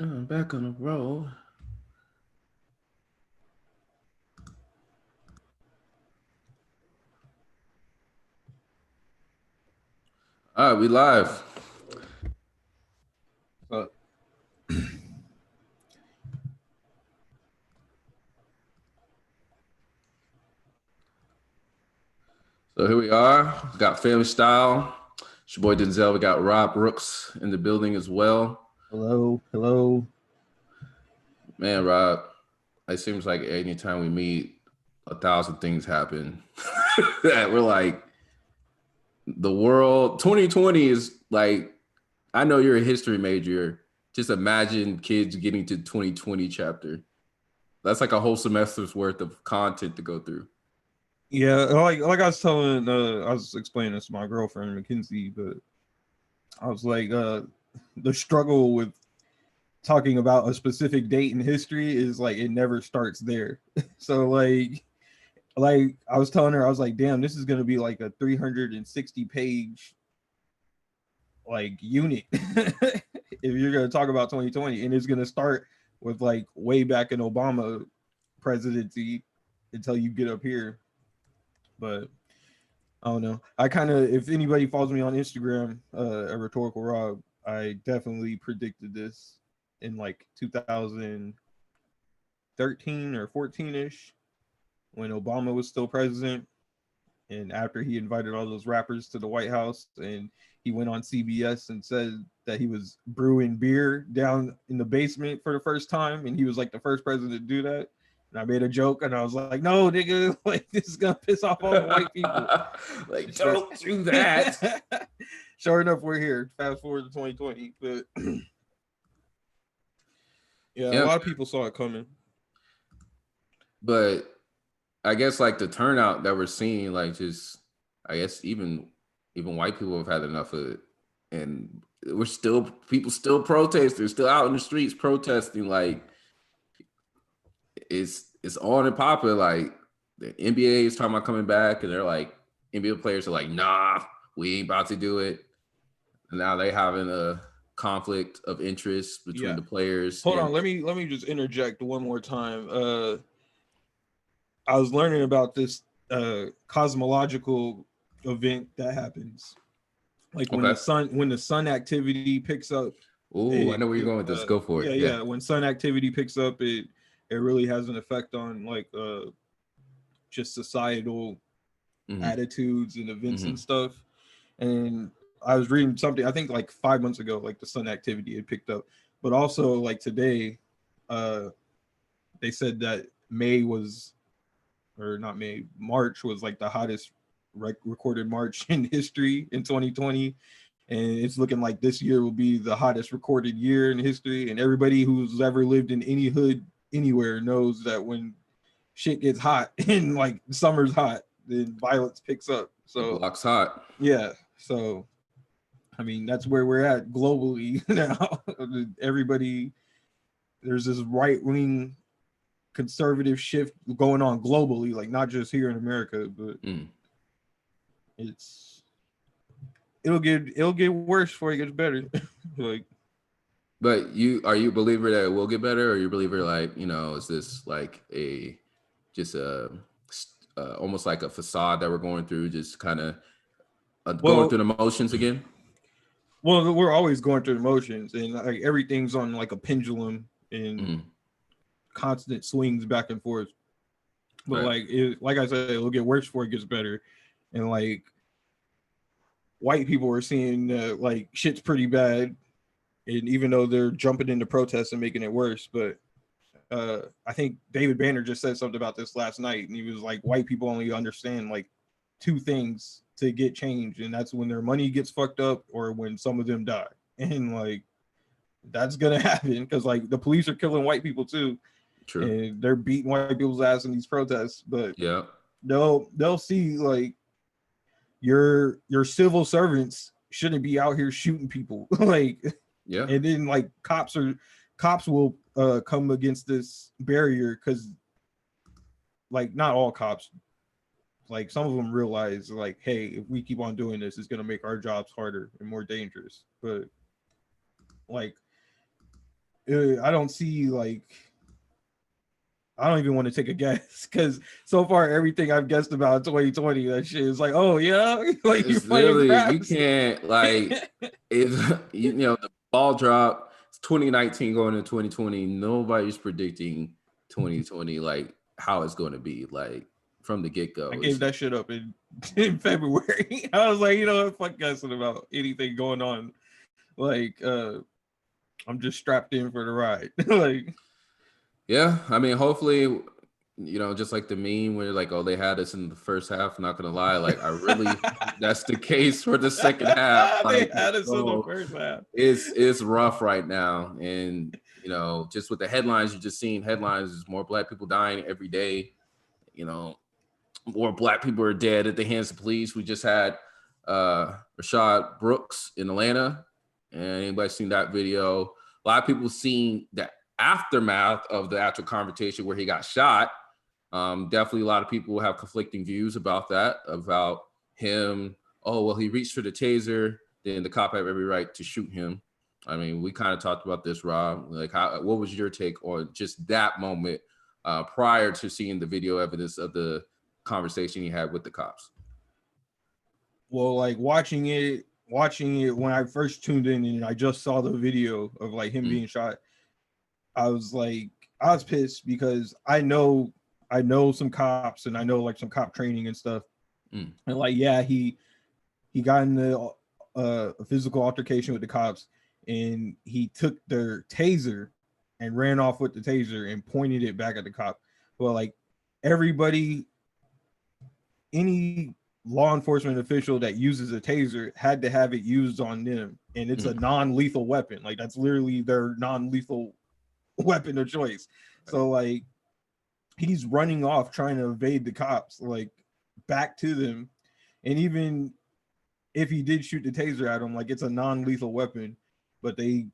Back on the roll. All right, we live. Uh, So here we are. We got Family Style. It's your boy Denzel. We got Rob Brooks in the building as well. hello, hello. Man, Rob, it seems like anytime we meet, 1,000 things happen. That we're like, the world 2020 is like, I know you're a history major. Just imagine kids getting to 2020 chapter. That's like a whole semester's worth of content to go through. Yeah, like I was telling, I was explaining this to my girlfriend Mackenzie, but I was like, the struggle with talking about a specific date in history is like it never starts there. So like I was telling her, I was like, damn, this is gonna be like a 360 page like unit if you're gonna talk about 2020, and it's gonna start with like way back in Obama presidency until you get up here. But I don't know. I kind of, if anybody follows me on Instagram, a rhetorical Rob, I definitely predicted this in like 2013 or 14 ish when Obama was still president. And after he invited all those rappers to the White House and he went on CBS and said that he was brewing beer down in the basement for the first time. And he was like the first president to do that. And I made a joke and I was like, no, nigga, like this is going to piss off all the white people. Like, don't do that. Sure enough, we're here. Fast forward to 2020. But yeah, a Yeah, lot of people saw it coming. but I guess like the turnout that we're seeing, like just I guess even white people have had enough of it, and we're still people still protesting, still out in the streets protesting. Like it's on and popping. Like the NBA is talking about coming back, and they're like NBA players are like, nah, we ain't about to do it. And now they having a conflict of interest between Yeah. the players Hold and on, let me just interject one more time. I was learning about this cosmological event that happens like okay. when the sun activity picks up. Oh, I know where you're going with this. Go for it. Yeah, Yeah. yeah, when sun activity picks up, it really has an effect on like just societal Mm-hmm. attitudes and events Mm-hmm. and stuff. And I was reading something, I think like 5 months ago, like the sun activity had picked up, but also like today, uh they said that May was, or not May, March was like the hottest recorded March in history in 2020. And it's looking like this year will be the hottest recorded year in history. And everybody who's ever lived in any hood anywhere knows that when shit gets hot and like summer's hot, then violence picks up. The So block's hot. yeah, so I mean that's where we're at globally now. Everybody, there's this right wing conservative shift going on globally, like not just here in America, but Mm. it's it'll get worse before it gets better. Like But you a believer that it will get better, or you a believer like is this like a just a almost like a facade that we're going through, just kind of going well through the motions again? well we're always going through emotions, and like everything's on like a pendulum and Mm. constant swings back and forth. But Right. like I said, it'll get worse before it gets better. And like white people are seeing like shit's pretty bad, and even though they're jumping into protests and making it worse. But I think David Banner just said something about this last night, and he was like, white people only understand like two things to get change, and that's when their money gets fucked up or when some of them die. And like that's gonna happen because like the police are killing white people too, True. and they're beating white people's ass in these protests. But Yeah. they'll see like your civil servants shouldn't be out here shooting people. Like, Yeah. and then like cops will come against this barrier because like not all cops, like some of them realize like, hey, if we keep on doing this, it's gonna make our jobs harder and more dangerous. But like I don't see like. I don't even want to take a guess because so far everything I've guessed about 2020, that shit is like, oh yeah, like you're It's playing literally you craps. can't like if you know the ball drop. It's 2019 going into 2020. Nobody's predicting 2020 like how it's going to be like from the get I go. gave that shit up in February. I was like, you know what, fuck guessing about anything going on. Like, I'm just strapped in for the ride. Like, Yeah, I mean, hopefully, just like the meme where like, oh, they had us in the first half. Not gonna lie, like, I really hope that's the case for the second half. they Like, had us in the so first half. it's rough right now, and just with the headlines, you're just seeing headlines. There's more Black people dying every day. You know, more Black people are dead at the hands of police. We just had Rayshard Brooks in Atlanta, and anybody seen that video? A lot of people seen that aftermath of the actual confrontation where he got shot. Definitely a lot of people have conflicting views about that, about him. Oh, well, he reached for the taser, then the cop had every right to shoot him. I mean, we kind of talked about this, Rob. Like, what was your take on just that moment prior to seeing the video evidence of the conversation he had with the cops? Well, like watching it when I first tuned in and I just saw the video of like him being shot, I was pissed because I know some cops and I know like some cop training and stuff. And like, yeah, he got in a physical altercation with the cops and he took their taser and ran off with the taser and pointed it back at the cop. Well, like any law enforcement official that uses a taser had to have it used on them, and it's a non-lethal weapon. Like that's literally their non-lethal weapon of choice. So like he's running off trying to evade the cops, like back to them. And even if he did shoot the taser at him, like it's a non-lethal weapon, but they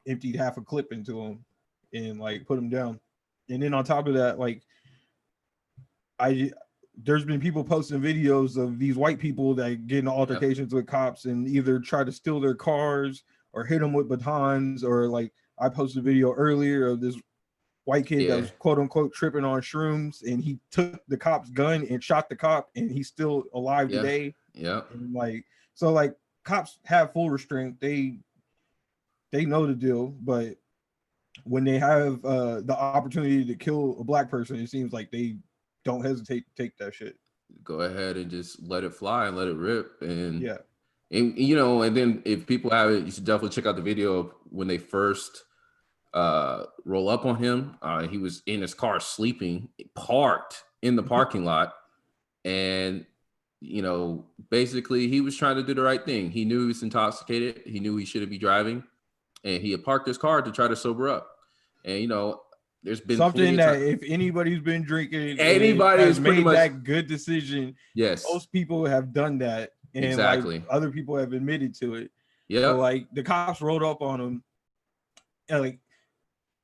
emptied half a clip into him and like put him down. And then on top of that, like there's been people posting videos of these white people that get in altercations with cops and either try to steal their cars or hit them with batons, or like I posted a video earlier of this white kid that was quote unquote tripping on shrooms and he took the cop's gun and shot the cop and he's still alive today. Yeah. And like, so like cops have full restraint. They know the deal, but when they have the opportunity to kill a Black person, it seems like they don't hesitate to take that shit. Go ahead and just let it fly and let it rip. And yeah. And then if people have it, you should definitely check out the video of when they first roll up on him. He was in his car sleeping, parked in the parking lot. And, basically he was trying to do the right thing. He knew he was intoxicated. He knew he shouldn't be driving. And he had parked his car to try to sober up. And, there's been something that if anybody's been drinking, anybody has made that good decision. Yes. Most people have done that. And exactly. Like other people have admitted to it. Yeah. So like the cops rolled up on him and like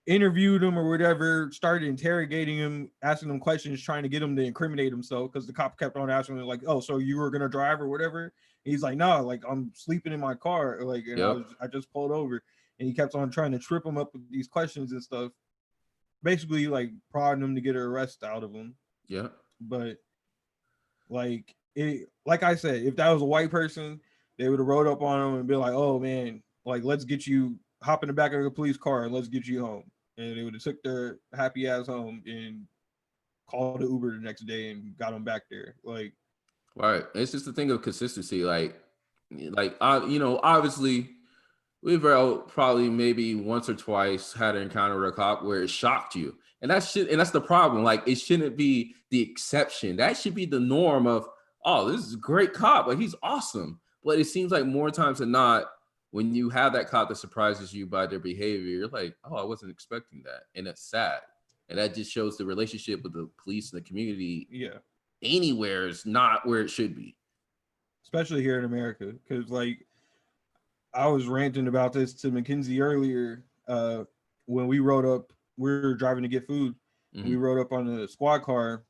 interviewed him or whatever, started interrogating him, asking him questions, trying to get him to incriminate himself because the cop kept on asking him like, oh, so you were gonna drive or whatever? And he's like, no, like I'm sleeping in my car, like, and I just pulled over. And he kept on trying to trip him up with these questions and stuff, basically like prodding him to get an arrest out of him. Yeah. But like I said, if that was a white person, they would have rode up on him and be like, oh man, like let's get you, hop in the back of the police car and let's get you home. And they would have took their happy ass home and called the Uber the next day and got them back there. Like, right. It's just the thing of consistency. Obviously we've probably maybe once or twice had an encounter with a cop where it shocked you. And that's the problem. Like, it shouldn't be the exception. That should be the norm of, oh, this is a great cop. Like, he's awesome. But it seems like more times than not, when you have that cop that surprises you by their behavior, you're like, oh, I wasn't expecting that. And that's sad. And that just shows the relationship with the police and the community. Yeah. Anywhere is not where it should be. Especially here in America. Because, like, I was ranting about this to Mackenzie earlier when we were driving to get food. Mm-hmm. We rode up on the squad car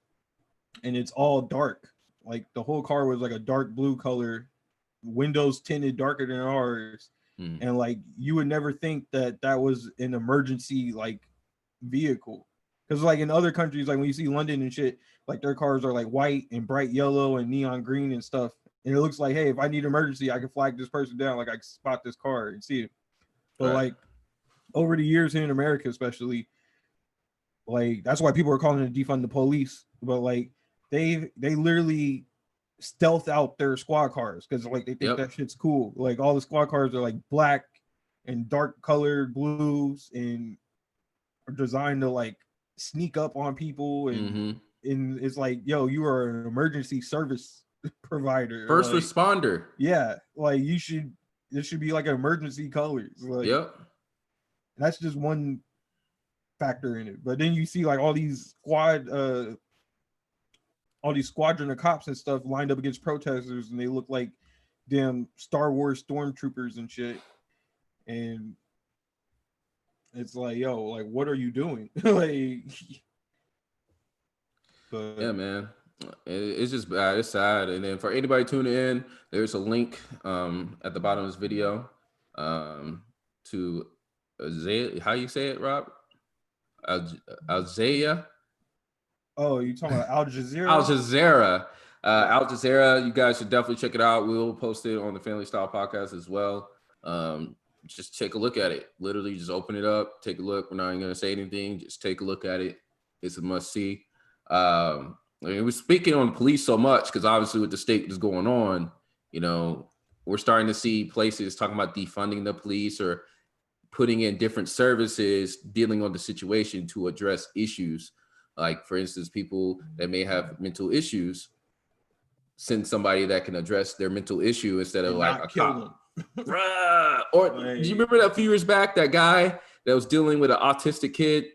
and it's all dark. Like the whole car was like a dark blue color, windows tinted darker than ours. Mm. And like you would never think that that was an emergency like vehicle, because like in other countries, like when you see London and shit, like their cars are like white and bright yellow and neon green and stuff, and it looks like, hey, if I need emergency, I can flag this person down, like I can spot this car and see it. But Right. like over the years here in America, especially, like that's why people are calling it defund the police. But like they literally stealth out their squad cars because like they think Yep. that shit's cool. Like all the squad cars are like black and dark colored blues and are designed to like sneak up on people, Mm-hmm. and it's like, yo, you are an emergency service provider. First Like, responder. yeah, like you should, it should be like emergency colors. Like Yep. that's just one factor in it. But then you see like all these squadron of cops and stuff lined up against protesters, and they look like damn Star Wars stormtroopers and shit. And it's like, yo, like what are you doing? Like, but Yeah, man. It's just bad. It's sad. And then for anybody tuning in, there's a link at the bottom of this video to how you say it, Rob? Alzaya? oh, you talking about Al Jazeera? Al Jazeera. Al Jazeera, you guys should definitely check it out. We'll post it on the Family Style Podcast as well. Just take a look at it. Literally, just open it up, take a look. We're not even going to say anything. Just take a look at it. It's a must see. We're speaking on police so much because obviously with the state that's going on, you know, we're starting to see places talking about defunding the police or putting in different services dealing on the situation to address issues. Like, for instance, people that may have mental issues, send somebody that can address their mental issue instead of And like not a kill cop. them. Or Like, do you remember that a few years back, that guy that was dealing with an autistic kid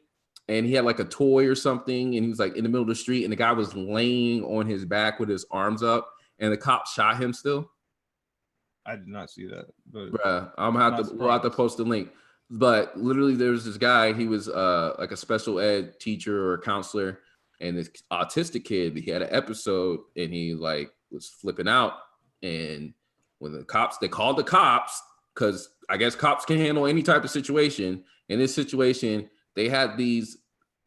and he had like a toy or something and he was like in the middle of the street and the guy was laying on his back with his arms up and the cop shot him still? I did not see that. But Bruh, we'll have to post the link. But literally there was this guy, he was like a special ed teacher or counselor, and this autistic kid, he had an episode and he like was flipping out. And when they called the cops, because I guess cops can handle any type of situation. In this situation, they had these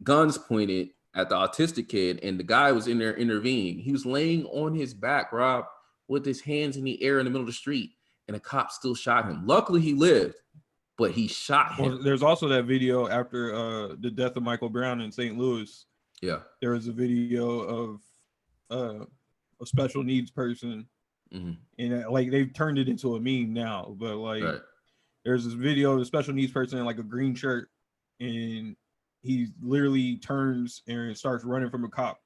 guns pointed at the autistic kid, and the guy was in there intervening. He was laying on his back, Rob, with his hands in the air in the middle of the street, and the cop still shot him. Luckily, he lived, but he shot him. well, there's also that video after the death of Michael Brown in St. Louis. Yeah. There was a video of a special needs person, and like they've turned it into a meme now. But like, there's this video of a special needs person in like a green shirt, and he literally turns and starts running from a cop.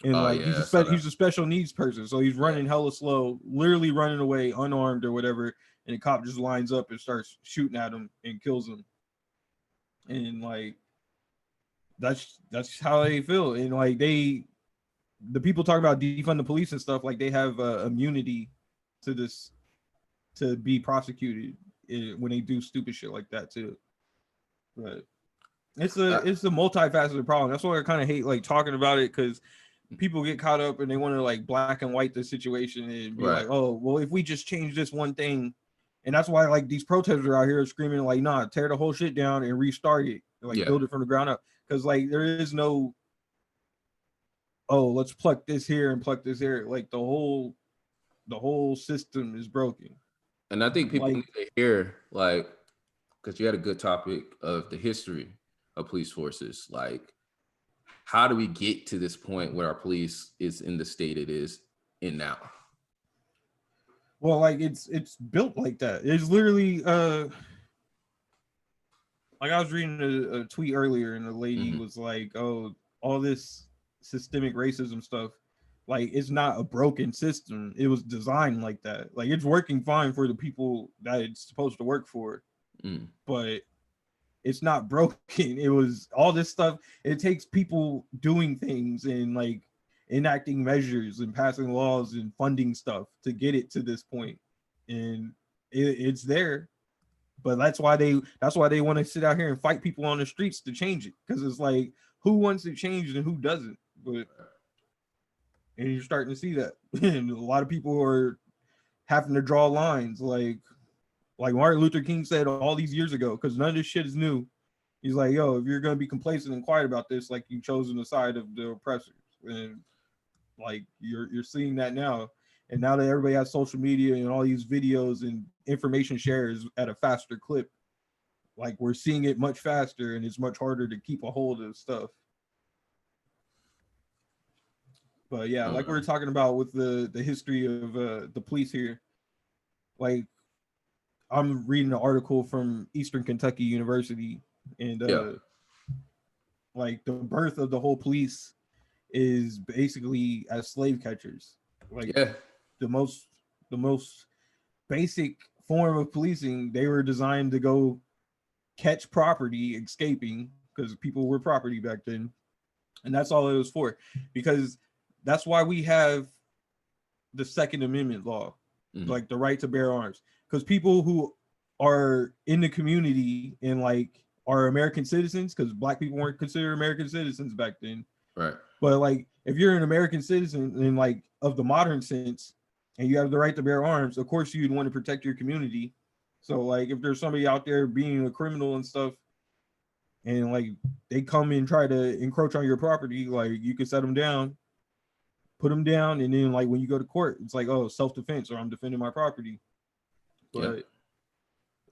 And he's a special needs person, so he's running hella slow, literally running away unarmed or whatever, and the cop just lines up and starts shooting at him and kills him. And like that's how they feel. And like the people talking about defund the police and stuff, like they have immunity to this, to be prosecuted when they do stupid shit like that too. But it's a multifaceted problem. That's why I kind of hate like talking about it, because people get caught up and they want to like black and white the situation and be like, oh, well, if we just change this one thing. And that's why like these protesters are out here screaming like, nah, tear the whole shit down and restart it, and, like build it from the ground up. Because like there is no, oh, let's pluck this here and pluck this here. Like the whole system is broken. And I think people need to hear, like, because you had a good topic of the history of police forces, like, how do we get to this point where our police is in the state it is in now? Well, like it's built like that. It's literally like I was reading a tweet earlier, and the lady was like, "Oh, all this systemic racism stuff, like it's not a broken system. It was designed like that. Like it's working fine for the people that it's supposed to work for, but it's not broken. It was all this stuff. It takes people doing things and like enacting measures and passing laws and funding stuff to get it to this point, and it's there. But that's why they want to sit out here and fight people on the streets to change it, because it's like, who wants it changed and who doesn't? But and you're starting to see that, and a lot of people are having to draw lines like, Like Martin Luther King said all these years ago, because none of this shit is new. He's like, yo, if you're gonna be complacent and quiet about this, like you've chosen the side of the oppressors, and like you're seeing that now. And now that everybody has social media and all these videos and information shares at a faster clip, like we're seeing it much faster, and it's much harder to keep a hold of stuff. But yeah, like we were talking about with the history of the police here, like I'm reading an article from Eastern Kentucky University, and like the birth of the whole police is basically as slave catchers. Like the most basic form of policing, they were designed to go catch property escaping, because people were property back then, and that's all it was for. Because that's why we have the Second Amendment law, like the right to bear arms, because people who are in the community and like are American citizens, because black people weren't considered American citizens back then, right? But like if you're an American citizen in like of the modern sense and you have the right to bear arms, of course you'd want to protect your community. So like if there's somebody out there being a criminal and stuff, and like they come and try to encroach on your property, like you can set them down, put them down, and then like when you go to court, it's like, oh, self-defense, or I'm defending my property. But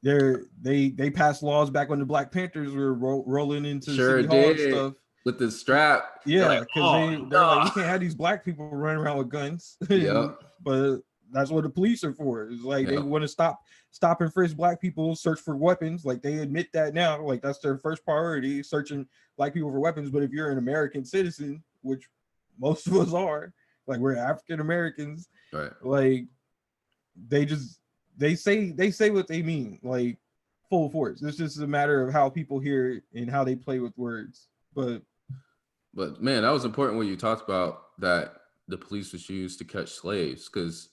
they passed laws back when the Black Panthers were rolling into City Hall and stuff with the strap. Yeah, because they're like, we can't have these black people running around with guns. But that's what the police are for. It's like they want to stop and frisk black people, search for weapons. Like they admit that now. Like that's their first priority, searching black people for weapons. But if you're an American citizen, which most of us are, like we're African Americans, right? Like they say what they mean, like full force. It's just a matter of how people hear it and how they play with words. But man, that was important when you talked about that the police was used to catch slaves, because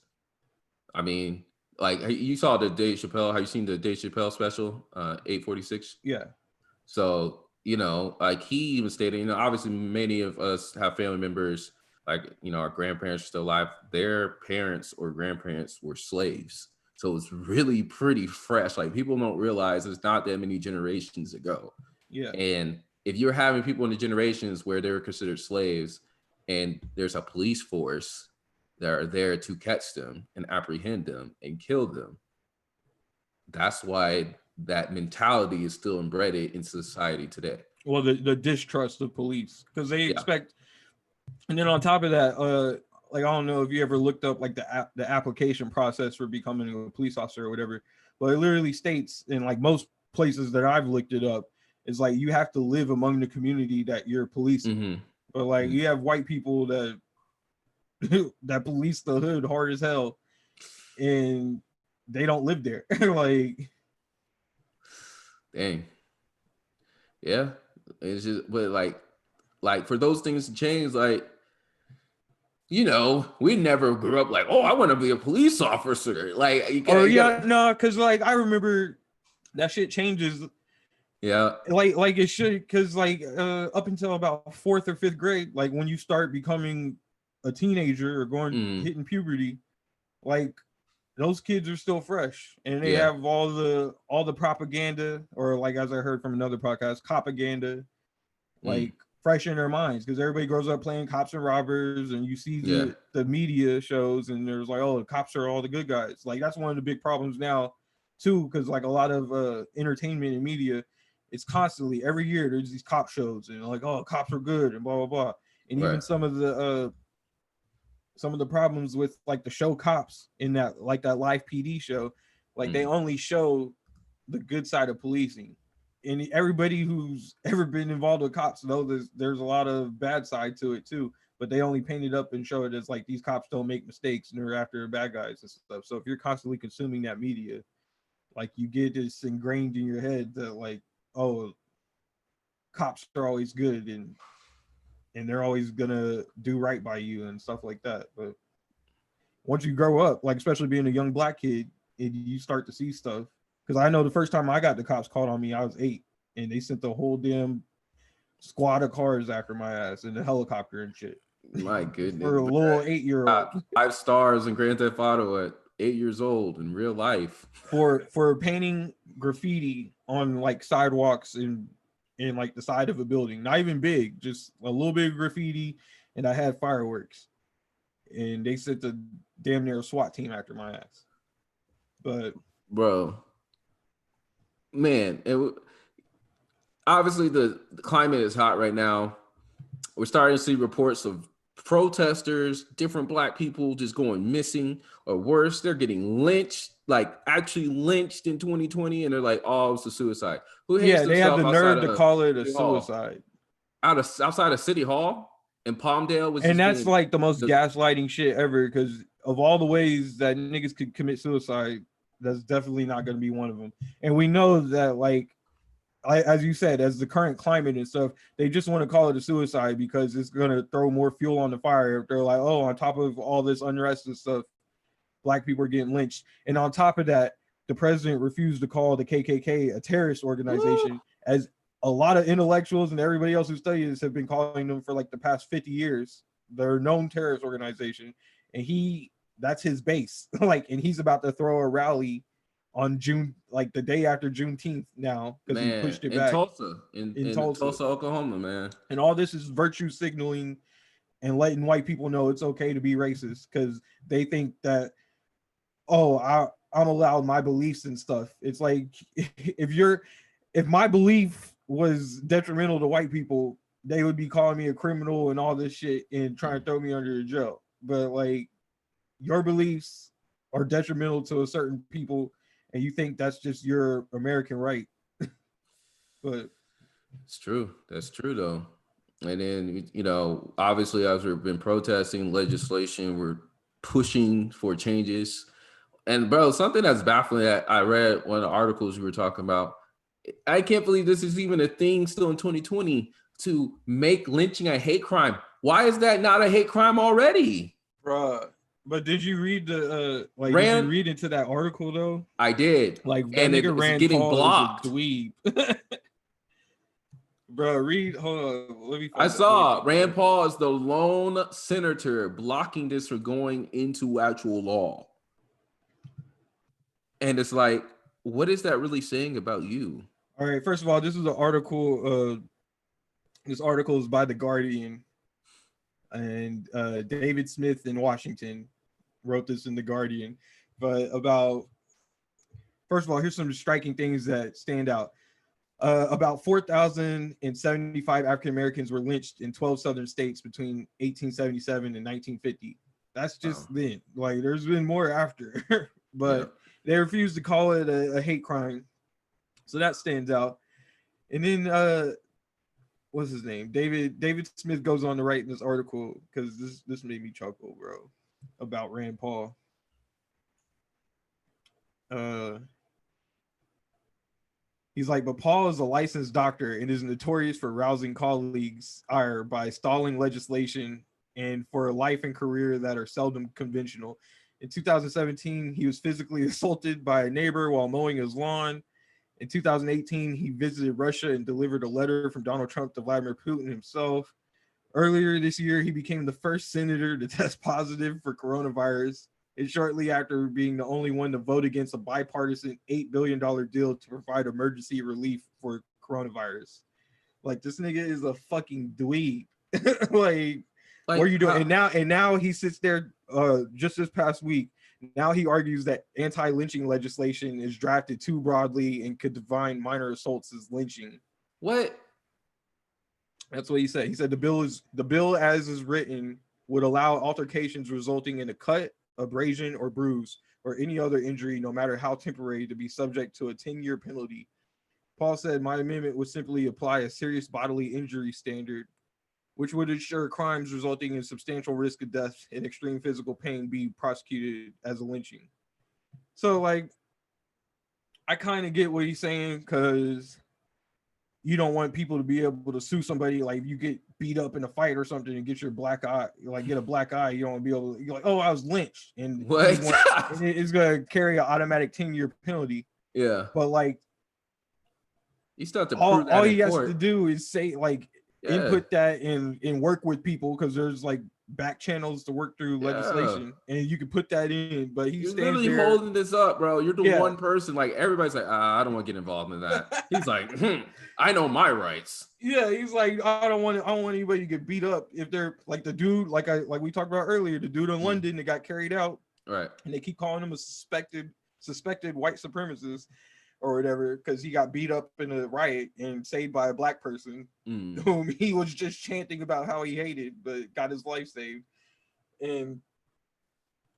I mean, like you saw the Dave Chappelle, have you seen the Dave Chappelle special, 846? Yeah. So, you know, like he even stated, you know, obviously many of us have family members, like, you know, our grandparents are still alive, their parents or grandparents were slaves. So it's really pretty fresh. Like people don't realize it's not that many generations ago. Yeah. And if you're having people in the generations where they were considered slaves and there's a police force that are there to catch them and apprehend them and kill them, that's why that mentality is still embedded in society today. Well, the distrust of police, because they expect, and then on top of that, like I don't know if you ever looked up like the application process for becoming a police officer or whatever, but it literally states in like most places that I've looked it up, it's like you have to live among the community that you're policing. But like you have white people that that police the hood hard as hell, and they don't live there. Like, dang, yeah, it's just, but like for those things to change, like, you know, we never grew up like, oh, I want to be a police officer. Like, no, because like I remember that shit changes. Yeah, like it should, because like up until about 4th or 5th grade, like when you start becoming a teenager or hitting puberty, like those kids are still fresh and they have all the propaganda, or like as I heard from another podcast, propaganda, like fresh in their minds, because everybody grows up playing cops and robbers, and you see the media shows and there's like, oh, the cops are all the good guys. Like that's one of the big problems now too, because like a lot of entertainment and media, it's constantly every year there's these cop shows and like, oh, cops are good and blah blah blah. And even some of the problems with like the show Cops in that, like that live PD show, like they only show the good side of policing, and everybody who's ever been involved with cops know there's a lot of bad side to it too, but they only paint it up and show it as like these cops don't make mistakes and they're after bad guys and stuff. So if you're constantly consuming that media, like you get this ingrained in your head that like, oh, cops are always good and they're always gonna do right by you and stuff like that. But once you grow up, like especially being a young black kid, and you start to see stuff, because I know the first time I got the cops called on me, I was 8, and they sent the whole damn squad of cars after my ass in the helicopter and shit. My goodness. For a little 8-year-old. 5 stars in Grand Theft Auto at 8 years old in real life for painting graffiti on like sidewalks in like the side of a building, not even big, just a little bit of graffiti, and I had fireworks, and they sent the damn near SWAT team after my ass. But bro, man, obviously the climate is hot right now. We're starting to see reports of protesters, different black people just going missing, or worse, they're getting lynched, like actually lynched in 2020, and they're like, "Oh, it's a suicide." Who hates yeah, they have themselves the outside nerve to of call it a City Hall? suicide. Outside of City Hall in Palmdale was And just that's being like the most gaslighting shit ever, because of all the ways that niggas could commit suicide, that's definitely not going to be one of them. And we know that, like, as you said, as the current climate and stuff, they just want to call it a suicide because it's going to throw more fuel on the fire. If they're like, oh, on top of all this unrest and stuff, black people are getting lynched. And on top of that, the president refused to call the KKK a terrorist organization, as a lot of intellectuals and everybody else who studies have been calling them for like the past 50 years. They're a known terrorist organization, and that's his base. Like, and he's about to throw a rally on June, like the day after Juneteenth now, because he pushed it back in Tulsa. Tulsa, Oklahoma, man. And all this is virtue signaling and letting white people know it's okay to be racist, because they think that, oh, I'm allowed my beliefs and stuff. It's like, if my belief was detrimental to white people, they would be calling me a criminal and all this shit and trying to throw me under the jail. But like, your beliefs are detrimental to a certain people, and you think that's just your American right. But it's true. That's true though. And then, obviously, as we've been protesting legislation, we're pushing for changes. And bro, something that's baffling that I read one of the articles you were talking about. I can't believe this is even a thing still in 2020 to make lynching a hate crime. Why is that not a hate crime already? bruh. But did you read did you read into that article though? I did. Like, that and nigga Rand getting Paul blocked. is a dweeb. Bro, hold on. Let me. I saw Rand Paul is the lone senator blocking this from going into actual law. And it's like, what is that really saying about you? All right. First of all, this is an article. This article is by The Guardian, and David Smith in Washington wrote this in The Guardian. But first of all, here's some striking things that stand out. About 4,075 African Americans were lynched in 12 southern states between 1877 and 1950. That's just then. Like, there's been more after, but they refused to call it a hate crime. So that stands out. And then what's his name? David Smith goes on to write in this article, because this made me chuckle, bro, about Rand Paul. He's like, but Paul is a licensed doctor and is notorious for rousing colleagues' ire by stalling legislation and for a life and career that are seldom conventional. In 2017, he was physically assaulted by a neighbor while mowing his lawn. In 2018, he visited Russia and delivered a letter from Donald Trump to Vladimir Putin himself. Earlier this year, he became the first senator to test positive for coronavirus, and shortly after being the only one to vote against a bipartisan $8 billion deal to provide emergency relief for coronavirus. Like, this nigga is a fucking dweeb. like what are you doing? And now he sits there just this past week. Now he argues that anti-lynching legislation is drafted too broadly and could define minor assaults as lynching. What? That's what he said. He said the bill as is written would allow altercations resulting in a cut, abrasion, or bruise, or any other injury, no matter how temporary, to be subject to a 10-year penalty. Paul said, my amendment would simply apply a serious bodily injury standard, which would ensure crimes resulting in substantial risk of death and extreme physical pain be prosecuted as a lynching. So, like, I kind of get what he's saying, because you don't want people to be able to sue somebody. Like, if you get beat up in a fight or something and get your black eye, like get a black eye, you don't want to be able to, you're like, oh, I was lynched. And it's going to carry an automatic 10-year penalty. Yeah. But like, you still have to prove that all he has to do is say, like, input that and work with people, because there's like back channels to work through Yeah. legislation, and you can put that in. But he You're stands literally there. holding this up, bro. You're the Yeah. one person. Like everybody's like, I don't want to get involved in that. He's like, I know my rights. Yeah, he's like, I don't want anybody to get beat up if they're like the dude, like we talked about earlier, the dude in London that got carried out, Right. and they keep calling him a suspected white supremacist or whatever because he got beat up in a riot and saved by a black person whom he was just chanting about how he hated, but got his life saved. And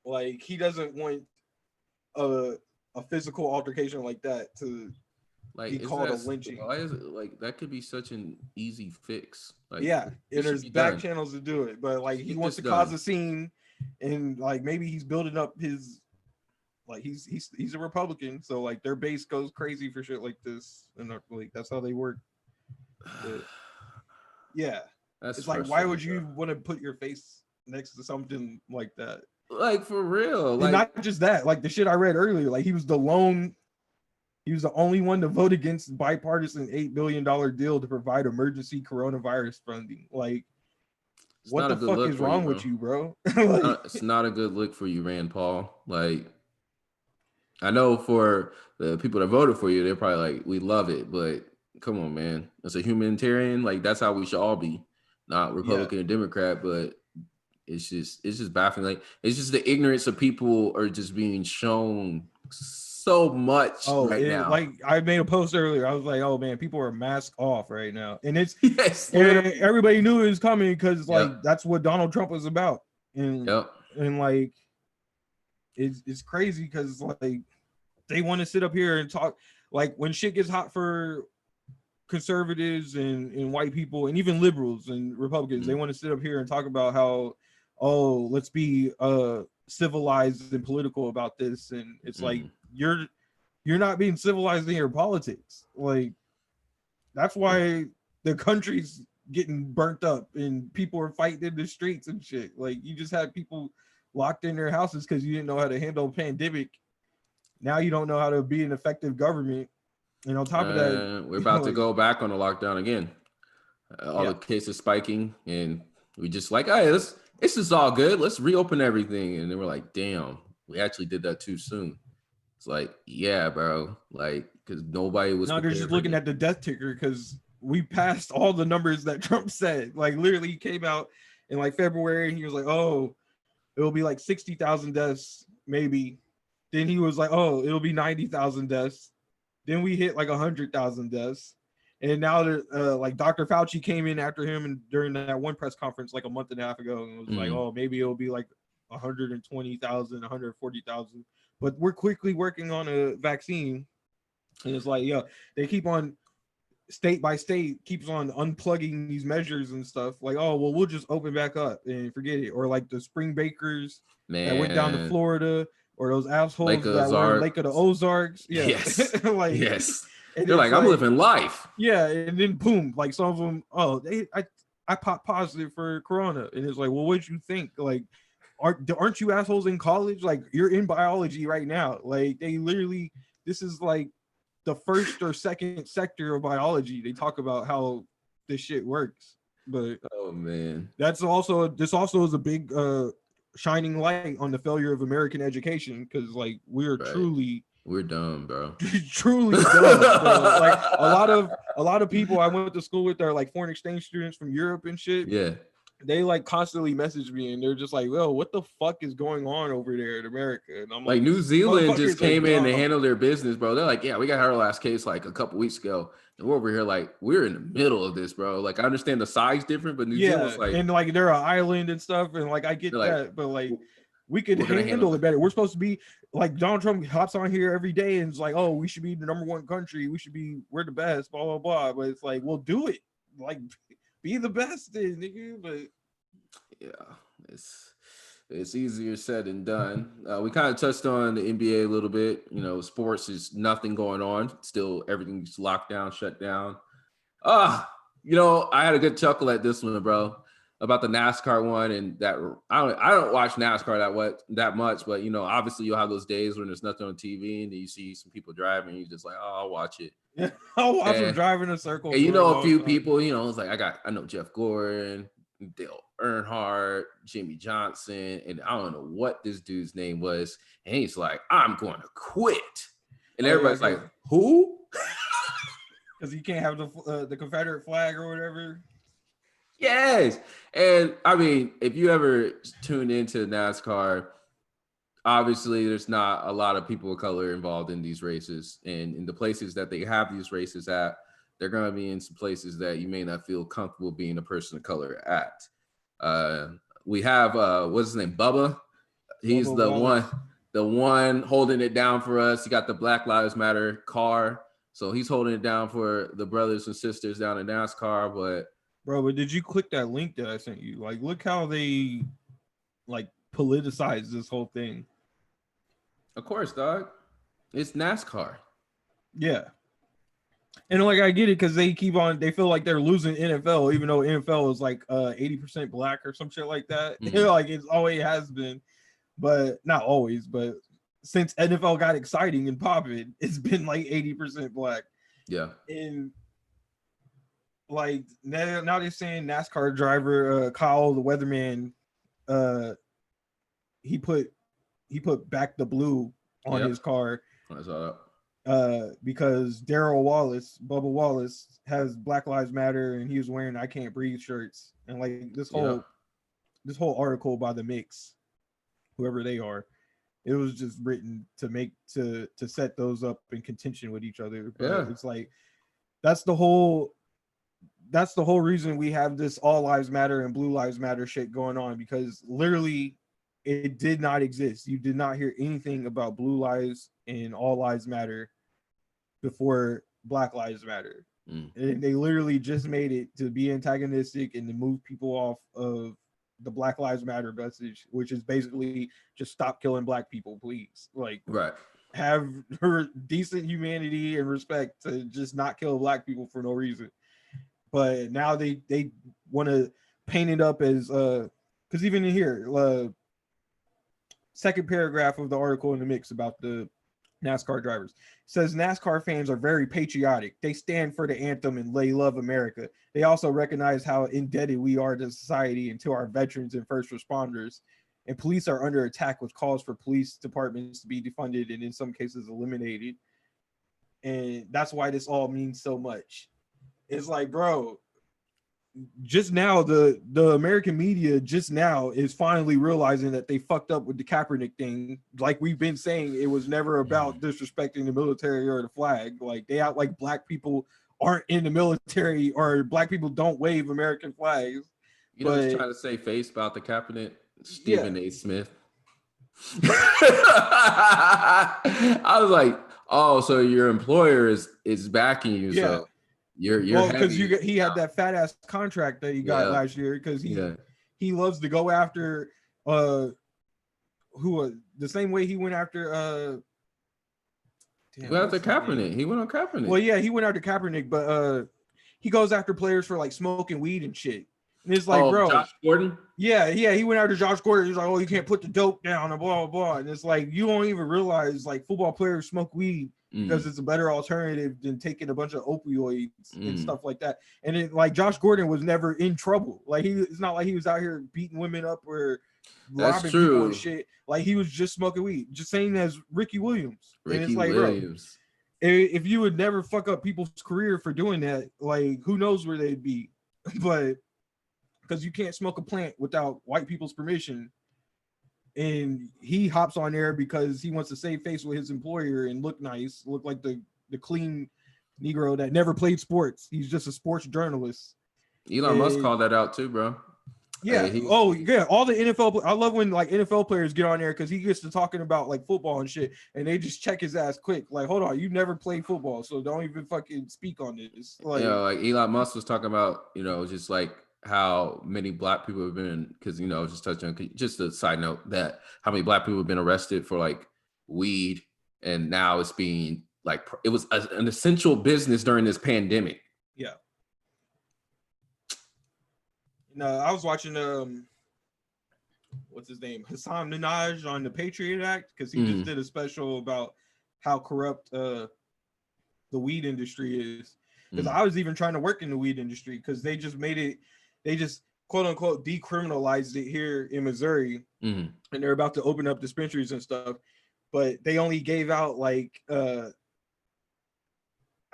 like he doesn't want a physical altercation like that to like be called a lynching. Why is it like that? Could be such an easy fix. Like, yeah, and there's back done. channels to do it, but like he Get wants to this cause done. a scene, and like maybe he's building up his like he's a Republican, so like their base goes crazy for shit like this, and like that's how they work. But, yeah, it's like why would you want to put your face next to something like that? Like for real, And like not just that, like the shit I read earlier, like he was the only one to vote against bipartisan $8 billion deal to provide emergency coronavirus funding. Like, what the fuck is wrong with you, bro? Like, it's not a good look for you, Rand Paul. Like, I know for the people that voted for you, they're probably like, we love it, but come on, man. As a humanitarian, like that's how we should all be, not Republican or Democrat, but it's just baffling. Like it's just the ignorance of people are just being shown so much now. Like I made a post earlier. I was like, oh man, people are mask off right now. And it's and everybody knew it was coming because like that's what Donald Trump was about. And and like it's crazy because like they want to sit up here and talk like when shit gets hot for conservatives and white people and even liberals and Republicans, they want to sit up here and talk about how, oh, let's be civilized and political about this. And it's like you're not being civilized in your politics. Like that's why the country's getting burnt up and people are fighting in the streets and shit. Like you just had people locked in their houses because you didn't know how to handle a pandemic. Now you don't know how to be an effective government. And on top of that, we're about to go back on a lockdown again. All the cases spiking, and we just like, hey, this is all good. Let's reopen everything. And then we're like, damn, we actually did that too soon. It's like, yeah, bro, like because nobody was. No, they're just looking at the death ticker because we passed all the numbers that Trump said. Like literally, he came out in like February, and he was like, oh, it'll be like 60,000 deaths, maybe. Then he was like, oh, it'll be 90,000 deaths. Then we hit like 100,000 deaths. And now like Dr. Fauci came in after him and during that one press conference like a month and a half ago and was like, oh, maybe it'll be like 120,000, 140,000. But we're quickly working on a vaccine. And it's like, they keep on state by state keeps on unplugging these measures and stuff. Like, oh, well, we'll just open back up and forget it. Or like the spring bakers that went down to Florida. Or those assholes that were in Lake of the Ozarks. Yeah. Yes. Like, yes. They're like, I'm living life. Yeah. And then boom, like some of them, I popped positive for corona. And it's like, well, what'd you think? Like, aren't you assholes in college? Like, you're in biology right now. Like, they literally, this is like the first or second sector of biology. They talk about how this shit works. But oh man. This also is a big shining light on the failure of American education because like we're dumb, bro. Truly dumb. Bro. Like a lot of people I went to school with are like foreign exchange students from Europe and shit. Yeah. They like constantly message me and they're just like, well, what the fuck is going on over there in America? And I'm like New Zealand just came in to handle their business, bro. They're like, yeah, we got our last case like a couple weeks ago. And we're over here like we're in the middle of this, bro. Like I understand the size different, but New Zealand's like and like they're an island and stuff, and like I get that, but like we could handle it better. We're supposed to be like Donald Trump hops on here every day and it's like, oh, we should be the #1 country. We're the best, blah, blah, blah. But it's like, we'll do it. Like be the best then, nigga. But yeah, it's easier said than done. We kind of touched on the NBA a little bit. You know, sports is nothing going on. Still everything's locked down, shut down. You know, I had a good chuckle at this one, bro, about the NASCAR one, and that I don't watch NASCAR that much, but you know, obviously you'll have those days when there's nothing on TV and you see some people driving, and you're just like, oh, I'll watch it. Yeah, I'll watch them drive in a circle. And you know, a few people, you know, it's like I know Jeff Gordon, Dale Earnhardt, Jimmy Johnson, and I don't know what this dude's name was. And he's like, I'm going to quit. And everybody's like, who? Because you can't have the Confederate flag or whatever. Yes. And I mean, if you ever tune into NASCAR, obviously there's not a lot of people of color involved in these races. And in the places that they have these races at, they're going to be in some places that you may not feel comfortable being a person of color at. We have what's his name, Bubba. He's Bubba the one holding it down for us. He got the Black Lives Matter car, so he's holding it down for the brothers and sisters down in NASCAR. But did you click that link that I sent you? Like, look how they like politicize this whole thing. Of course, dog. It's NASCAR. Yeah. And like I get it because they feel like they're losing NFL, even though NFL is like 80% black or some shit like that. Mm-hmm. Like it's always has been, but not always, but since NFL got exciting and popping, it's been like 80% black. Yeah. And like now they're saying NASCAR driver Kyle the weatherman, he put back the blue on his car. I saw that. Because Bubba Wallace has Black Lives Matter and he was wearing I Can't Breathe shirts, and like this whole article by the Mix, whoever they are, it was just written to set those up in contention with each other. But it's like that's the whole reason we have this All Lives Matter and Blue Lives Matter shit going on, because literally it did not exist. You did not hear anything about Blue Lives and All Lives Matter before Black Lives Matter. And they literally just made it to be antagonistic and to move people off of the Black Lives Matter message, which is basically just stop killing black people, please. Like, have her decent humanity and respect to just not kill black people for no reason. But now they want to paint it up as because even in here, second paragraph of the article in the Mix about the NASCAR drivers says NASCAR fans are very patriotic. They stand for the anthem and they love America. They also recognize how indebted we are to society and to our veterans and first responders. And police are under attack, which calls for police departments to be defunded and in some cases eliminated. And that's why this all means so much. It's like, bro, just now the American media just now is finally realizing that they fucked up with the Kaepernick thing. Like we've been saying, it was never about disrespecting the military or the flag. Like they act like black people aren't in the military or black people don't wave American flags. You know what's trying to say face about the Kaepernick? Stephen A. Smith. I was like, oh, so your employer is backing you. Yeah. So you're because he had that fat ass contract that he got last year because he loves to go after the same way he went after he went after Kaepernick. He went on Kaepernick. Well, yeah, he went after Kaepernick, but he goes after players for like smoking weed and shit. And it's like, bro, Josh Gordon. Yeah, he went after Josh Gordon. He's like, oh, you can't put the dope down and blah blah blah. And it's like you don't even realize like football players smoke weed because it's a better alternative than taking a bunch of opioids and stuff like that. And it like Josh Gordon was never in trouble. Like it's not like he was out here beating women up or robbing people and shit. Like he was just smoking weed, just same as Ricky Williams. And it's like, Williams. Bro, if you would never fuck up people's career for doing that, like who knows where they'd be. But because you can't smoke a plant without white people's permission. And he hops on there because he wants to save face with his employer and look nice, look like the clean Negro that never played sports. He's just a sports journalist. Elon Musk called that out too, bro. Yeah. All the NFL. I love when like NFL players get on there because he gets to talking about like football and shit, and they just check his ass quick. Like, hold on, you never played football, so don't even fucking speak on this. Like, like Elon Musk was talking about, just like how many black people have been, because just touching on just a side note that how many black people have been arrested for like weed, and now it's being like it was an essential business during this pandemic. Yeah. No, I was watching what's his name, Hassan Minaj on the Patriot Act because he just did a special about how corrupt the weed industry is. Because I was even trying to work in the weed industry because they just made it. They just quote unquote decriminalized it here in Missouri, Mm-hmm. and they're about to open up dispensaries and stuff, but they only gave out like I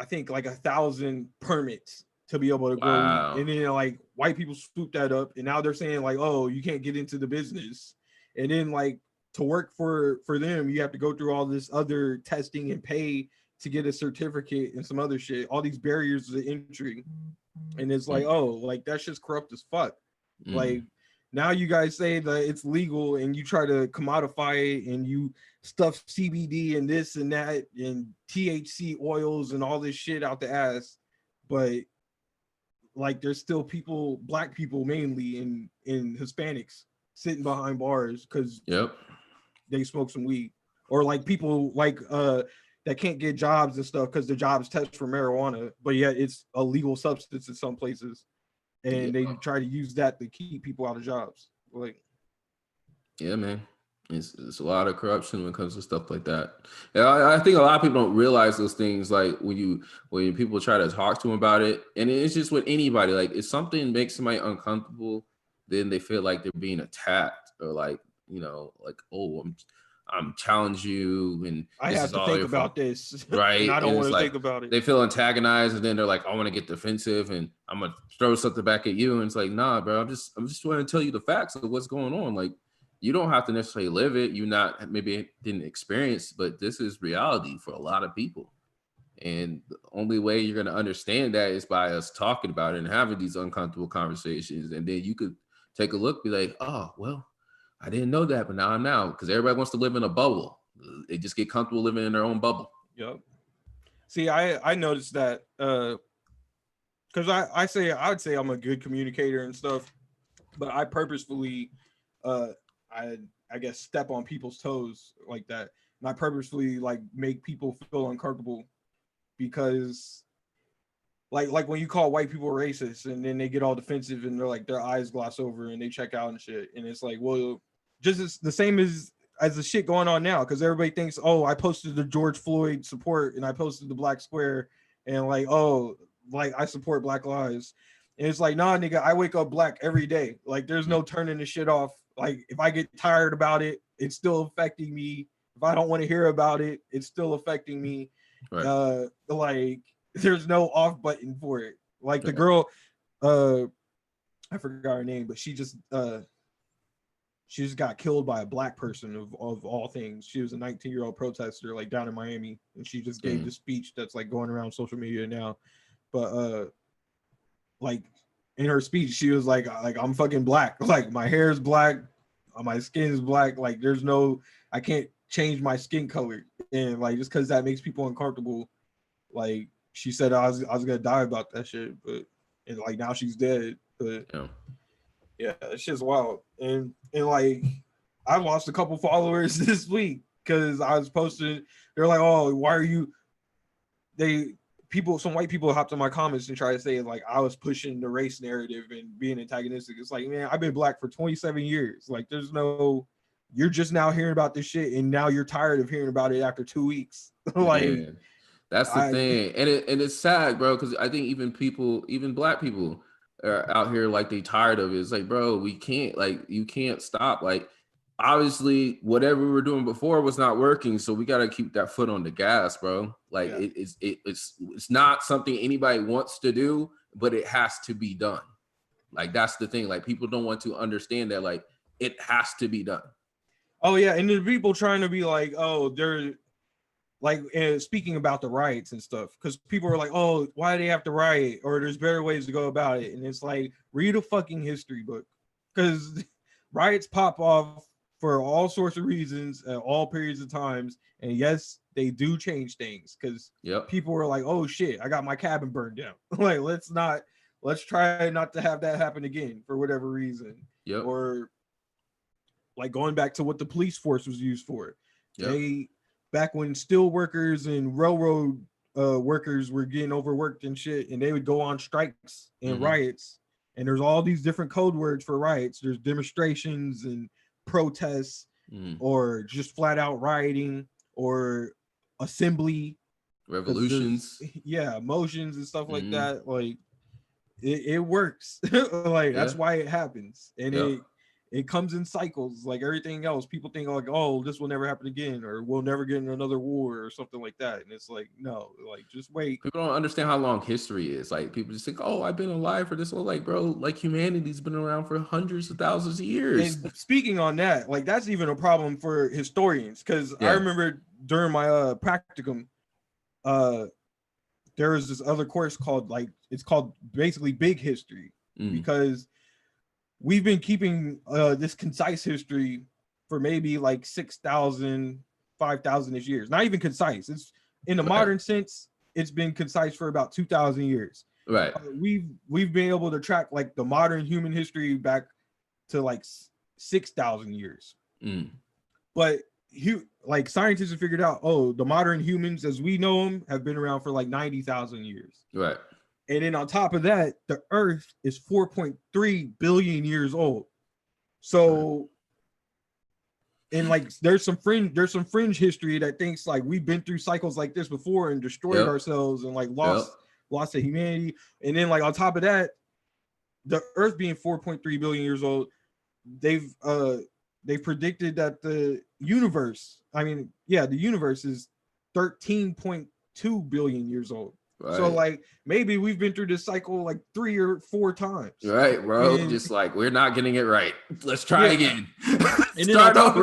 think like 1,000 permits to be able to grow weed, Wow. and then like white people swooped that up, and now they're saying like, oh, you can't get into the business, and then like to work for them, you have to go through all this other testing and pay to get a certificate and some other shit, all these barriers to entry, and it's like, oh, like that's just corrupt as fuck. Like now you guys say that it's legal and you try to commodify it and you stuff CBD and this and that and THC oils and all this shit out the ass, but like there's still people, black people mainly in Hispanics sitting behind bars because Yep. they smoke some weed, or like people like that can't get jobs and stuff because the jobs test for marijuana, but yet it's a legal substance in some places, and they try to use that to keep people out of jobs. Like, Yeah, man. It's a lot of corruption when it comes to stuff like that. And I think a lot of people don't realize those things. Like when people try to talk to them about it, and it's just with anybody. Like if something makes somebody uncomfortable, then they feel like they're being attacked, or like like, oh, I'm challenge you, and I this have is to all think your fault, about this, right? and I don't And want it's to like think about it. they feel antagonized, and then they're like, I want to get defensive, and I'm gonna throw something back at you, and it's like, nah, bro, I'm just trying to tell you the facts of what's going on. Like, you don't have to necessarily live it. You not maybe didn't experience, but this is reality for a lot of people. And the only way you're going to understand that is by us talking about it and having these uncomfortable conversations. And then you could take a look, be like, oh, well, I didn't know that, but now I'm now, because everybody wants to live in a bubble. They just get comfortable living in their own bubble. Yep. See, I noticed that because I would say I'm a good communicator and stuff, but I purposefully I I guess step on people's toes like that. And I purposefully like make people feel uncomfortable because like when you call white people racist and then they get all defensive and they're like their eyes gloss over and they check out and shit. And it's like, well, just as, the same as the shit going on now, because everybody thinks, oh, I posted the George Floyd support and I posted the Black Square and like, oh, like I support Black lives. And it's like, nah, nigga, I wake up black every day. Like, there's no turning this shit off. Like, if I get tired about it, it's still affecting me. If I don't want to hear about it, it's still affecting me. Right. Like, there's no off button for it. Like the Right. girl, I forgot her name, but she just got killed by a black person of all things. She was a 19-year-old protester, like down in Miami, and she just gave this speech that's like going around social media now. But like in her speech, she was like I'm fucking black. Like my hair is black, my skin is black. Like there's no, I can't change my skin color, and like just because that makes people uncomfortable, like she said I was gonna die about that shit, but and like now she's dead. But yeah, it's just wild. And like I lost a couple followers this week because I was posting. They're like, oh, why are you? Some white people hopped in my comments and tried to say like I was pushing the race narrative and being antagonistic. It's like, man, I've been black for 27 years. Like, there's no, you're just now hearing about this shit and now you're tired of hearing about it after 2 weeks. Like, Man, that's the thing, and it's sad, bro, because I think even black people are out here like they tired of it. It's like, bro, we can't, like, you can't stop. Like, obviously, whatever we were doing before was not working, so we got to keep that foot on the gas, bro. Like, it's not something anybody wants to do, but it has to be done. Like, that's the thing. Like, people don't want to understand that, like, it has to be done. Oh yeah, and the people trying to be like, oh, they're like speaking about the riots and stuff, because people are like, oh, why do they have to riot, or there's better ways to go about it. And it's like, read a fucking history book, because riots pop off for all sorts of reasons at all periods of times, and yes, they do change things, because people are like, oh shit, I got my cabin burned down. Like, let's try not to have that happen again for whatever reason. Or like going back to what the police force was used for. They, back when steel workers and railroad workers were getting overworked and shit, and they would go on strikes and riots. And there's all these different code words for riots. There's demonstrations and protests, or just flat out rioting, or assembly, revolutions, motions and stuff like that. Like, it works. Like Yeah. that's why it happens, and Yep. it comes in cycles like everything else. People think like, oh, this will never happen again, or we'll never get in another war or something like that, and it's like, no, like just wait. People don't understand how long history is. Like people just think, oh, I've been alive for this long. Like, bro, like humanity's been around for hundreds of thousands of years. And speaking on that, like that's even a problem for historians, because I Yeah. remember during my practicum, uh there was this other course called, like, it's called basically big history, Mm. because we've been keeping this concise history for maybe like 6,000, 5,000 ish years. Not even concise. It's in the Right. modern sense, it's been concise for about 2,000 years. Right. We've been able to track like the modern human history back to like 6,000 years. Mm. But like scientists have figured out, oh, the modern humans as we know them have been around for like 90,000 years. Right. And then on top of that, the Earth is 4.3 billion years old. So, and like there's some fringe history that thinks like we've been through cycles like this before and destroyed Yep. ourselves and like Yep. lost to humanity. And then like on top of that, the Earth being 4.3 billion years old, they've predicted that the universe, the universe is 13.2 billion years old. Right. So like maybe we've been through this cycle like 3 or 4 times. Right, bro. And, just like we're not getting it right. Let's try again. And then on top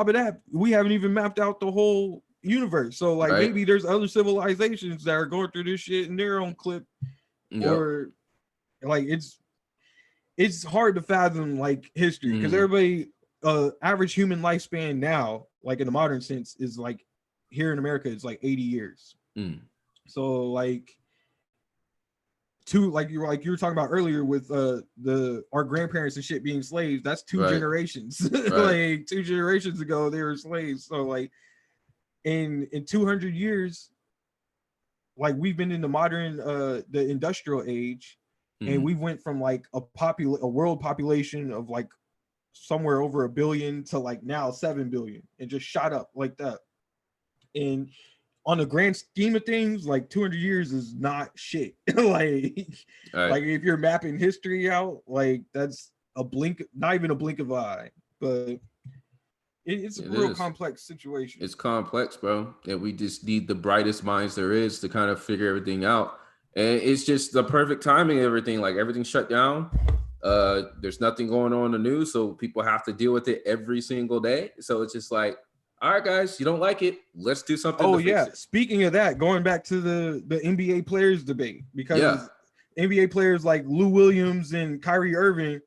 of that, we haven't even mapped out the whole universe. So like maybe there's other civilizations that are going through this shit in their own clip. Yep. Or like it's hard to fathom like history, because everybody average human lifespan now, like in the modern sense, is like here in America it's like 80 years. So like like you were talking about earlier with our grandparents and shit being slaves, that's 2 generations. Like 2 generations ago they were slaves. So like in 200 years, like we've been in the modern the industrial age, and we went from like a world population of like somewhere over 1 billion to like now 7 billion, and just shot up like that. And on the grand scheme of things, like 200 years is not shit. Like if you're mapping history out, like that's not even a blink of an eye. But it's a real complex situation. It's complex, bro. And we just need the brightest minds there is to kind of figure everything out. And it's just the perfect timing of everything. Like everything's shut down. There's nothing going on in the news, so people have to deal with it every single day. So it's just like, all right, guys, you don't like it. Let's do something. Oh, yeah. Speaking of that, going back to the NBA players debate, because NBA players like Lou Williams and Kyrie Irving,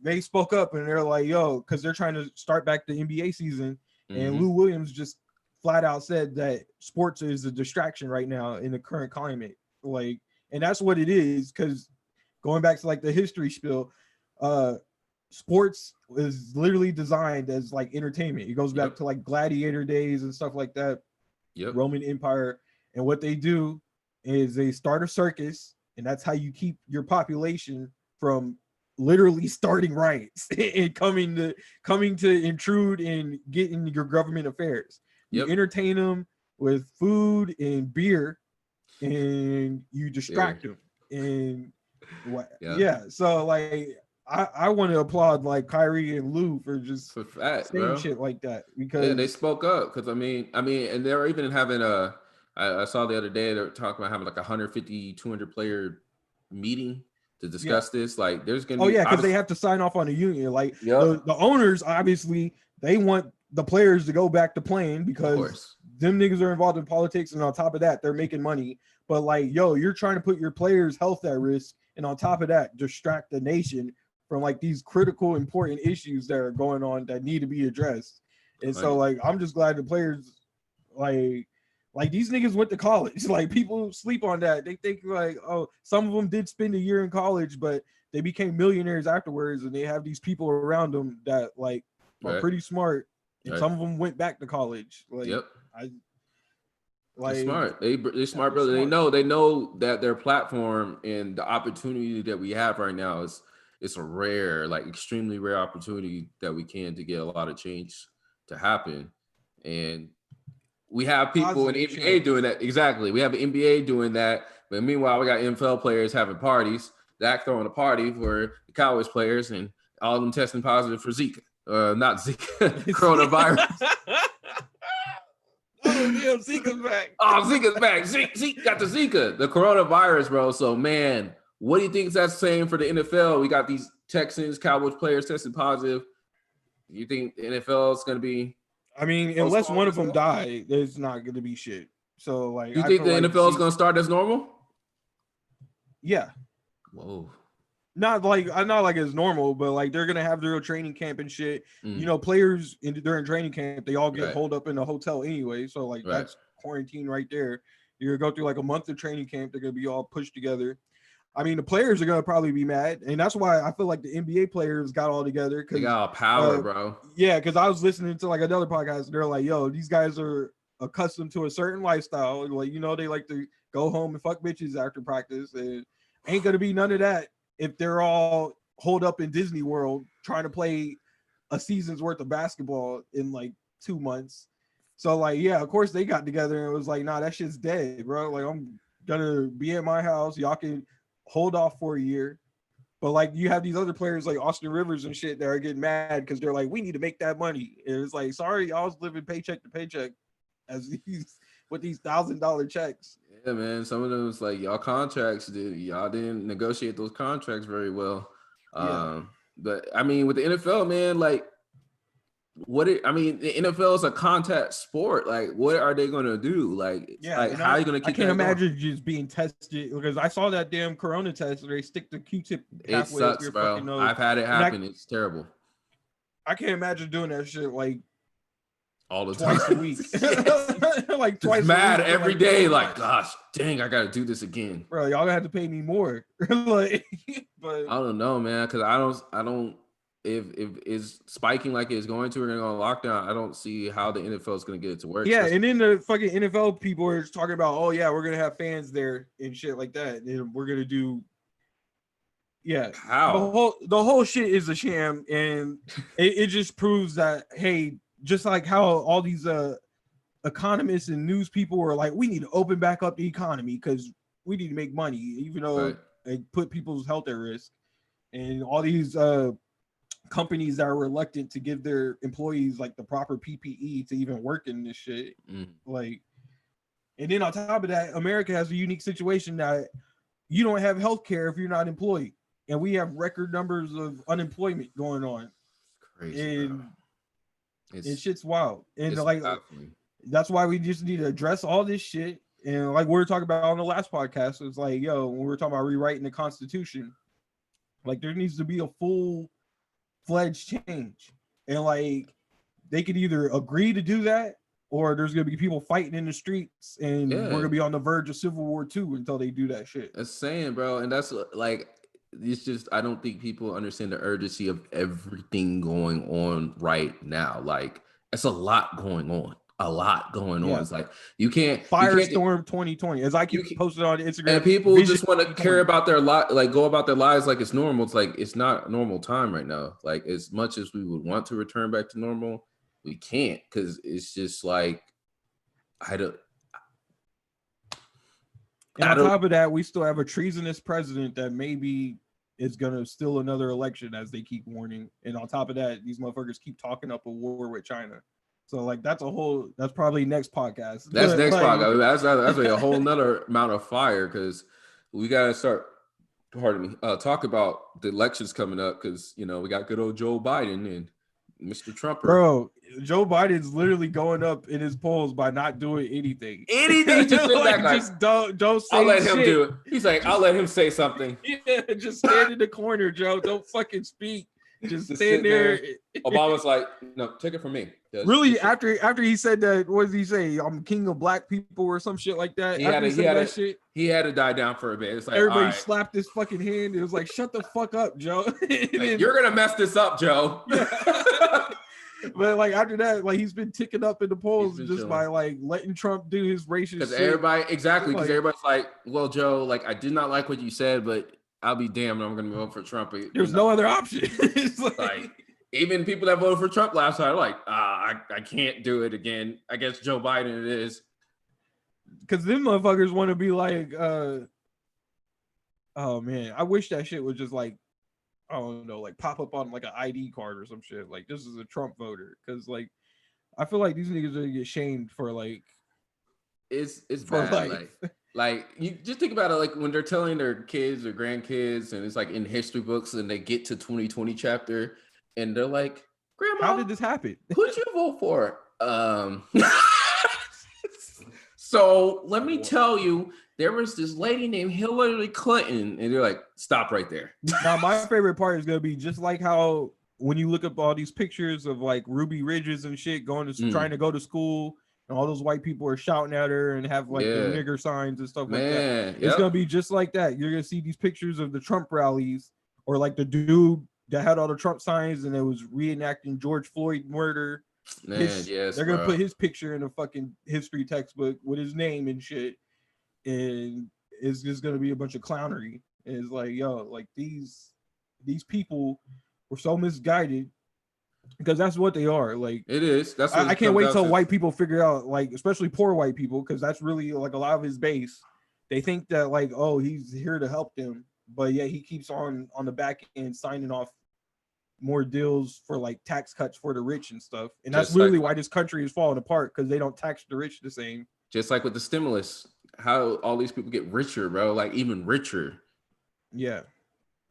they spoke up and they're like, yo, because they're trying to start back the NBA season. And Lou Williams just flat out said that sports is a distraction right now in the current climate. Like, and that's what it is, because going back to like the history spiel, sports is literally designed as like entertainment. It goes back to like gladiator days and stuff like that. Roman Empire. And what they do is they start a circus, and that's how you keep your population from literally starting riots and coming to intrude and get in your government affairs. You entertain them with food and beer, and you distract them. And so like I want to applaud like Kyrie and Lou for just saying shit like that, because they spoke up. Because I mean, and they're even having I saw the other day they're talking about having like 150, 200 player meeting to discuss this. Like there's gonna be because they have to sign off on a union. Like the owners, obviously they want the players to go back to playing, because them niggas are involved in politics, and on top of that they're making money. But like, yo, you're trying to put your players' health at risk, and on top of that distract the nation from like these critical important issues that are going on that need to be addressed. And so like I'm just glad the players like these niggas went to college. Like people sleep on that. They think like, oh, some of them did spend a year in college, but they became millionaires afterwards, and they have these people around them that like are pretty smart, and some of them went back to college. Like they're smart. They're smart, brother. They know that their platform and the opportunity that we have right now is it's a rare, like extremely rare opportunity that we can to get a lot of change to happen. And we have people in the Positive NBA doing that. Exactly. We have an NBA doing that. But meanwhile, we got NFL players having parties. Dak throwing a party for the Cowboys players and all of them testing positive for Zika. Not Zika, coronavirus. Oh, damn, Zika's back. Oh, Zika's back. Zeke got the Zika, the coronavirus, bro. So, man, what do you think that's saying for the NFL? We got these Texans, Cowboys players testing positive. You think the NFL is going to be? I mean, unless one of them die, there's not going to be shit. So, like, you think the NFL is going to start as normal? Yeah. Whoa. Not like it's normal, but like they're gonna have their training camp and shit. You know, players during training camp, they all get holed up in a hotel anyway. So like that's quarantine right there. You're gonna go through like a month of training camp. They're gonna be all pushed together. I mean, the players are gonna probably be mad, and that's why I feel like the NBA players got all together because they got all power, bro. Yeah, because I was listening to like another podcast. And they're like, "Yo, these guys are accustomed to a certain lifestyle. Like, you know, they like to go home and fuck bitches after practice, and ain't gonna be none of that if they're all holed up in Disney World trying to play a season's worth of basketball in like 2 months." So like, yeah, of course they got together and it was like, nah, that shit's dead, bro. Like, I'm gonna be at my house. Y'all can hold off for a year. But like, you have these other players like Austin Rivers and shit that are getting mad because they're like, we need to make that money. And it's like, sorry, y'all was living paycheck to paycheck as these with these $1,000 checks. Yeah, man. Some of them was like y'all contracts. Y'all didn't negotiate those contracts very well. Yeah. But I mean, with the NFL, man, like, the NFL is a contact sport. Like, what are they gonna do? Like, like how are you gonna keep? I can't imagine just being tested because I saw that damn corona test where they stick the Q-tip. It sucks, bro. I've had it happen. It's terrible. I can't imagine doing that shit like all the time, twice a week. Like twice. Mad every day. Like, gosh, dang, I gotta do this again, bro. Y'all gonna have to pay me more. Like, but I don't know, man, because I don't. If it's spiking like it's going to, we're gonna go on lockdown. I don't see how the NFL is gonna get it to work. Yeah, and then the fucking NFL people are just talking about, oh yeah, we're gonna have fans there and shit like that, and we're gonna do. Yeah, how the whole shit is a sham, and it just proves that, hey, just like how all these economists and news people were like, we need to open back up the economy because we need to make money, even though it put people's health at risk, and all these companies that are reluctant to give their employees like the proper PPE to even work in this shit. Like, and then on top of that, America has a unique situation that you don't have health care if you're not employed, and we have record numbers of unemployment going on. Crazy, and shit's wild. And like that's why we just need to address all this shit. And like we were talking about on the last podcast, it's like, yo, when we were talking about rewriting the Constitution, like there needs to be a full-fledged change, and like they could either agree to do that, or there's gonna be people fighting in the streets, and we're gonna be on the verge of Civil War II until they do that shit. That's saying, bro, and that's like, it's just, I don't think people understand the urgency of everything going on right now. Like, it's a lot going on. It's like you can't Firestorm 2020, as I keep posted on Instagram, and people just want to care about their life, like go about their lives like it's normal. It's like it's not normal time right now. Like, as much as we would want to return back to normal, we can't, because it's just like on top of that, we still have a treasonous president that maybe is gonna steal another election, as they keep warning. And on top of that, these motherfuckers keep talking up a war with China. So like that's probably next podcast. That's next podcast. That's like a whole nother amount of fire, because we gotta start. Pardon me. Talk about the elections coming up, because you know we got good old Joe Biden and Mr. Trump. Bro, Joe Biden's literally going up in his polls by not doing anything. Just like, just don't say. I'll let shit. him do it. He's like, I'll let him say something. Yeah, just stand in the corner, Joe. Don't fucking speak. Just stand there. Obama's like, no, take it from me. Really, after he said that, what did he say? I'm king of black people or some shit like that. He had to die down for a bit. It's like everybody slapped his fucking hand. It was like, shut the fuck up, Joe. Like, you're gonna mess this up, Joe. But like after that, like he's been ticking up in the polls just chilling by like letting Trump do his racist shit. Because everybody's like, well, Joe, like I did not like what you said, but I'll be damned, I'm gonna vote for Trump. There's no other option. It's like even people that voted for Trump last time are like, I can't do it again. I guess Joe Biden it is. Because them motherfuckers want to be like, oh man, I wish that shit would just like, I don't know, like pop up on like an ID card or some shit. Like this is a Trump voter. Because like, I feel like these niggas are gonna get shamed for like, it's for bad. life. Like you just think about it, like when they're telling their kids or grandkids, and it's like in history books, and they get to 2020 chapter, and they're like, "Grandma, How did this happen?" who'd you vote for?" So let me tell you, there was this lady named Hillary Clinton, and they're like, "Stop right there." Now, my favorite part is gonna be just like how when you look up all these pictures of like Ruby Ridges and shit going to trying to go to school, and all those white people are shouting at her and have like the nigger signs and stuff like that. It's gonna be just like that. You're gonna see these pictures of the Trump rallies, or like the dude that had all the Trump signs and it was reenacting George Floyd murder. They're gonna put his picture in a fucking history textbook with his name and shit, and it's just gonna be a bunch of clownery. And it's like, yo, like these people were so misguided, because that's what they are. Like it is. That's what I can't wait till white people figure out, like especially poor white people, because that's really like a lot of his base. They think that like, oh, he's here to help them, but yeah, he keeps on the back end signing off more deals for like tax cuts for the rich and stuff. And that's literally why this country is falling apart, because they don't tax the rich the same. Just like with the stimulus, how all these people get richer, bro, like even richer. Yeah.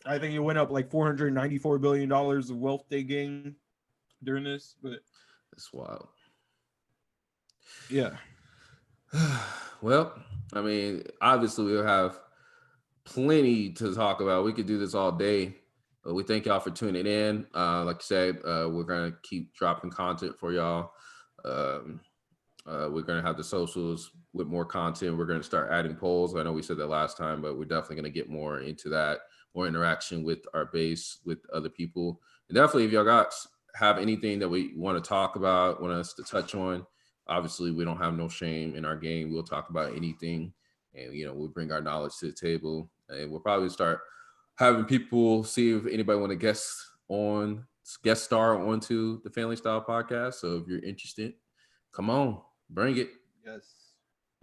I think it went up like $494 billion of wealth they gained during this, but it's wild. Yeah. Well, I mean, obviously we'll have plenty to talk about. We could do this all day. But we thank y'all for tuning in. Like I said, we're gonna keep dropping content for y'all. We're gonna have the socials with more content. We're gonna start adding polls. I know we said that last time, but we're definitely gonna get more into that, more interaction with our base, with other people. And definitely, if y'all have anything that we want to talk about, want us to touch on, obviously we don't have no shame in our game. We'll talk about anything, and we'll bring our knowledge to the table, and we'll probably start having people see if anybody want to guest star onto the Family Style podcast. So if you're interested, come on, bring it. Yes.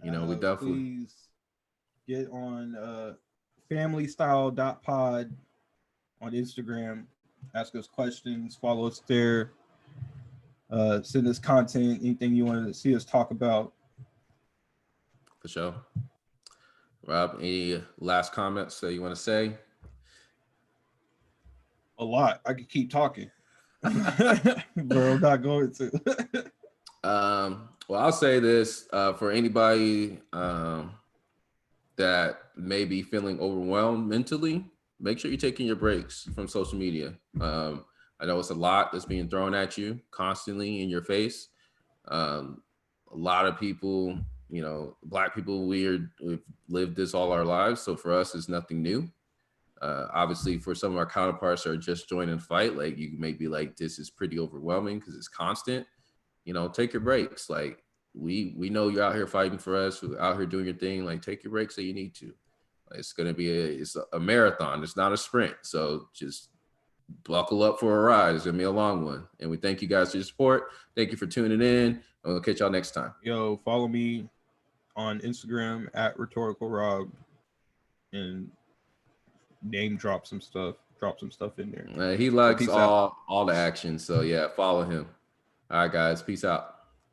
We definitely please get on familystyle.pod on Instagram. Ask us questions, follow us there. Send us content, anything you want to see us talk about. For sure. Rob, any last comments that you want to say? A lot. I could keep talking, but I'm not going to. Well, I'll say this for anybody that may be feeling overwhelmed mentally, make sure you're taking your breaks from social media. I know it's a lot that's being thrown at you constantly in your face. A lot of people, Black people, we've lived this all our lives. So for us, it's nothing new. Obviously, for some of our counterparts that are just joining the fight, like you may be like, this is pretty overwhelming because it's constant. Take your breaks. Like we know you're out here fighting for us, we're out here doing your thing. Like take your breaks that you need to. It's gonna be a marathon. It's not a sprint. So just buckle up for a ride. It's gonna be a long one. And we thank you guys for your support. Thank you for tuning in. And we'll catch y'all next time. Yo, follow me on Instagram at Rhetorical Rob and drop some stuff in there. He likes all the action. So yeah, follow him. All right, guys. Peace out.